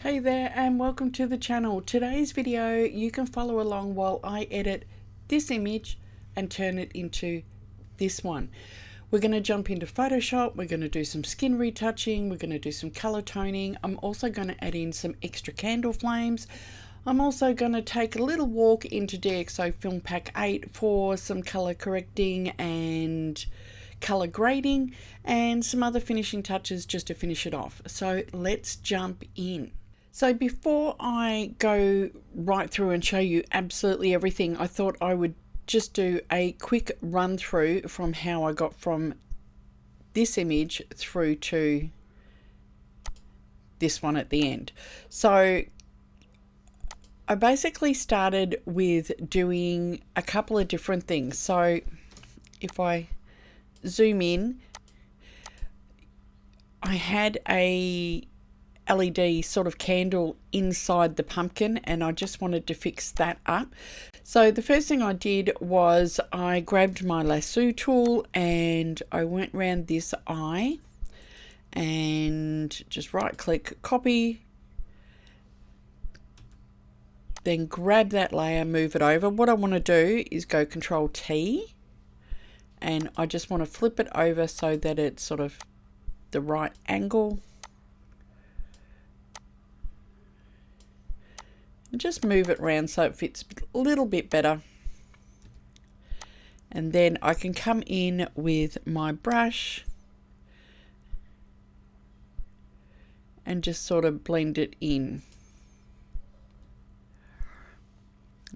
Hey there and welcome to the channel. Today's video you can follow along while I edit this image and turn it into this one. We're going to jump into Photoshop, we're going to do some skin retouching, we're going to do some color toning. I'm also going to add in some extra candle flames. I'm also going to take a little walk into DxO FilmPack 8 for some color correcting and color grading and some other finishing touches just to finish it off. So let's jump in. So before I go right through and show you absolutely everything, I thought I would just do a quick run through from how I got from this image through to this one at the end. So I basically started with doing a couple of different things. So if I zoom in, I had a LED sort of candle inside the pumpkin and I just wanted to fix that up. So the first thing I did was I grabbed my lasso tool and I went around this eye and just right click, copy, then grab that layer, move it over. What I want to do is go Control T and I just want to flip it over so that it's sort of the right angle. Just move it around so it fits a little bit better. And then I can come in with my brush and just sort of blend it in.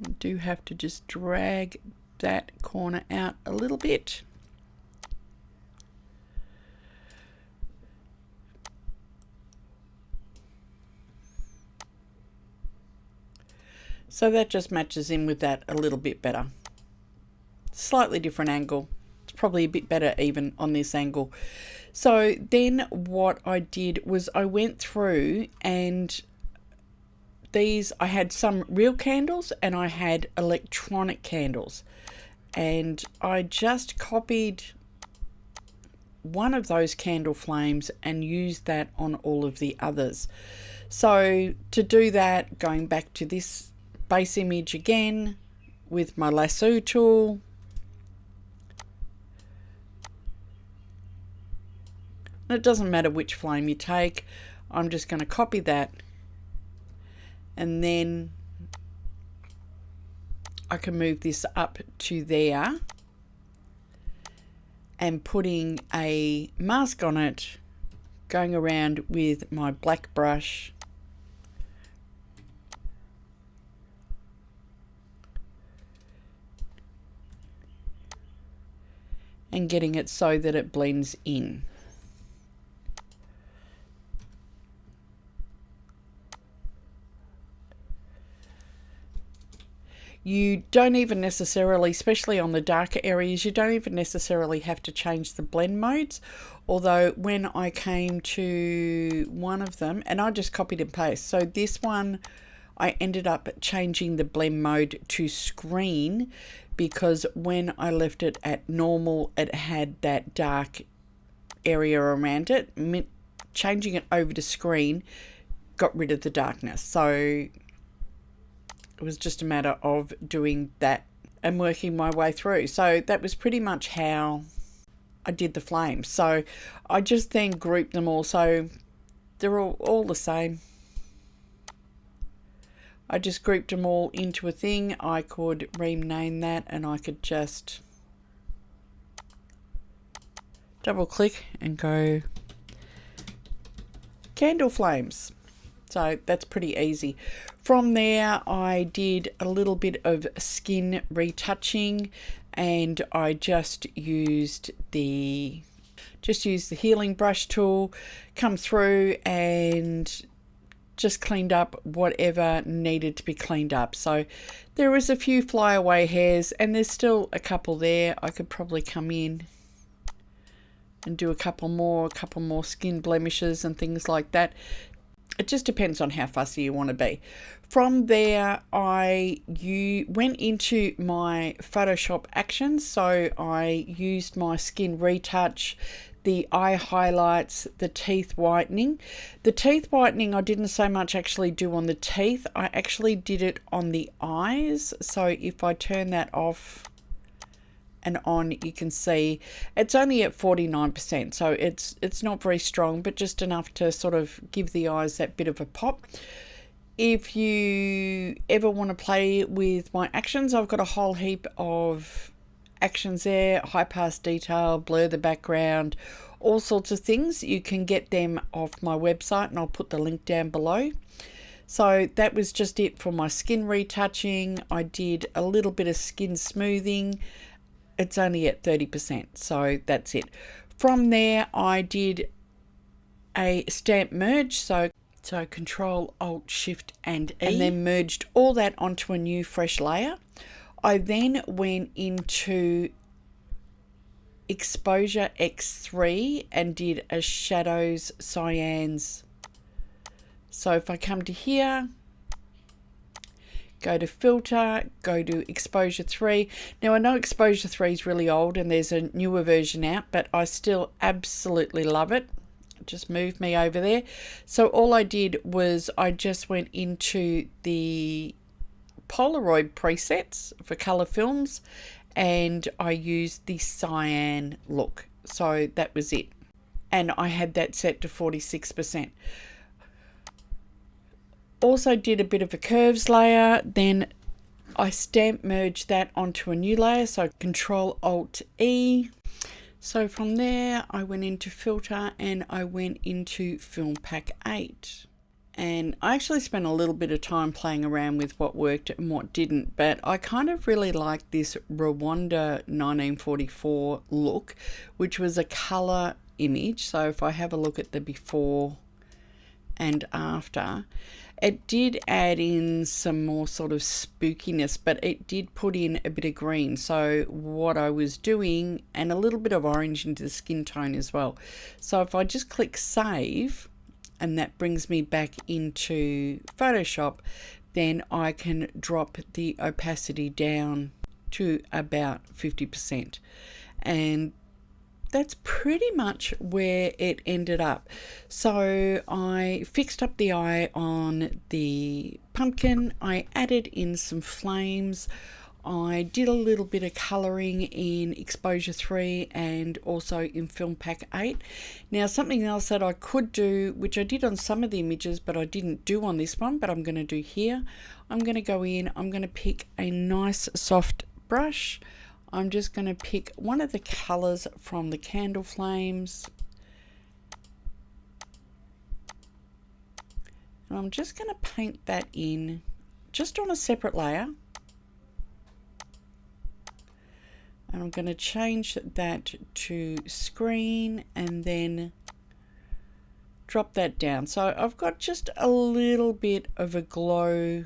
I do have to just drag that corner out a little bit. So that just matches in with that a little bit better. Slightly different angle. It's probably a bit better even on this angle. So then what I did was I went through and I had some real candles and I had electronic candles. And I just copied one of those candle flames and used that on all of the others. So to do that, going back to this base image again with my lasso tool, and it doesn't matter which flame you take, I'm just going to copy that and then I can move this up to there and putting a mask on it, going around with my black brush and getting it so that it blends in. You don't even necessarily, especially on the darker areas, you don't even necessarily have to change the blend modes. Although when I came to one of them, and I just copied and pasted, so this one I ended up changing the blend mode to screen because when I left it at normal, it had that dark area around it. Changing it over to screen got rid of the darkness. So it was just a matter of doing that and working my way through. So that was pretty much how I did the flames. So I just then grouped them all. So they're all the same. I just grouped them all into a thing. I could rename that and I could just double click and go candle flames. So that's pretty easy. From there, I did a little bit of skin retouching and I just used the healing brush tool, come through and just cleaned up whatever needed to be cleaned up. So there was a few flyaway hairs and there's still a couple there. I could probably come in and do a couple more skin blemishes and things like that. It just depends on how fussy you want to be. From there, you went into my Photoshop actions. So I used my skin retouch, the eye highlights, the teeth whitening. The teeth whitening I didn't so much actually do on the teeth. I actually did it on the eyes. So if I turn that off and on, you can see it's only at 49%. So it's not very strong, but just enough to sort of give the eyes that bit of a pop. If you ever want to play with my actions, I've got a whole heap of actions there, high pass detail, blur the background, all sorts of things. You can get them off my website and I'll put the link down below. So that was just it for my skin retouching. I did a little bit of skin smoothing. It's only at 30%, so that's it. From there I did a stamp merge, so Control Alt Shift and E, and then merged all that onto a new fresh layer. I then went into Exposure X3 and did a shadows cyans. So if I come to here, go to filter, go to exposure 3. Now I know exposure 3 is really old and there's a newer version out, but I still absolutely love it. Just move me over there. So all I did was I just went into the Polaroid presets for color films and I used the cyan look. So that was it. And I had that set to 46%. Also did a bit of a curves layer, then I stamp merged that onto a new layer, so Control Alt E. So from there I went into filter and I went into FilmPack 8. And I actually spent a little bit of time playing around with what worked and what didn't, but I kind of really liked this Rwanda 1944 look, which was a color image. So if I have a look at the before and after, it did add in some more sort of spookiness, but it did put in a bit of green. So what I was doing, and a little bit of orange into the skin tone as well. So if I just click save, and that brings me back into Photoshop, then I can drop the opacity down to about 50%. And that's pretty much where it ended up. So I fixed up the eye on the pumpkin. I added in some flames. I did a little bit of colouring in Exposure 3 and also in FilmPack 8. Now something else that I could do, which I did on some of the images but I didn't do on this one, but I'm going to do here. I'm going to go in, I'm going to pick a nice soft brush. I'm just going to pick one of the colours from the candle flames. And I'm just going to paint that in just on a separate layer. And I'm going to change that to screen and then drop that down. So I've got just a little bit of a glow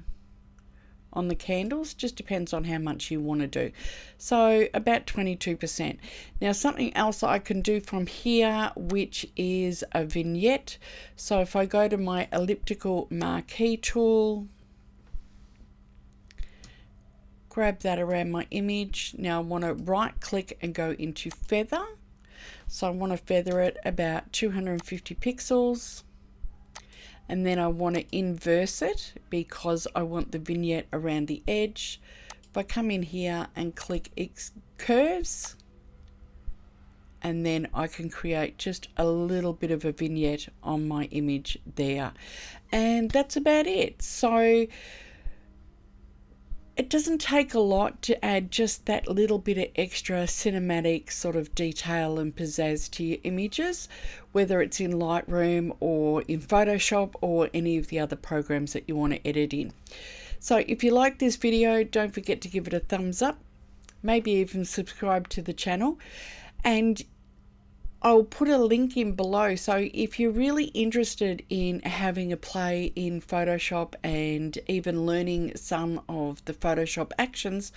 on the candles, just depends on how much you want to do. So about 22%. Now something else I can do from here, which is a vignette. So if I go to my elliptical marquee tool, grab that around my image. Now I want to right click and go into feather. So I want to feather it about 250 pixels. And then I want to inverse it because I want the vignette around the edge. If I come in here and click curves, and then I can create just a little bit of a vignette on my image there. And that's about it. So it doesn't take a lot to add just that little bit of extra cinematic sort of detail and pizzazz to your images, whether it's in Lightroom or in Photoshop or any of the other programs that you want to edit in. So if you like this video, don't forget to give it a thumbs up, maybe even subscribe to the channel, and I'll put a link in below. So if you're really interested in having a play in Photoshop and even learning some of the Photoshop actions,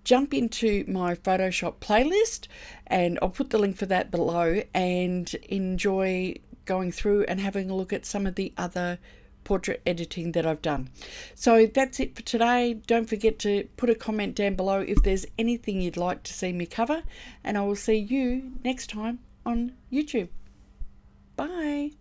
jump into my Photoshop playlist and I'll put the link for that below, and enjoy going through and having a look at some of the other portrait editing that I've done. So that's it for today. Don't forget to put a comment down below if there's anything you'd like to see me cover, and I will see you next time. on YouTube. Bye.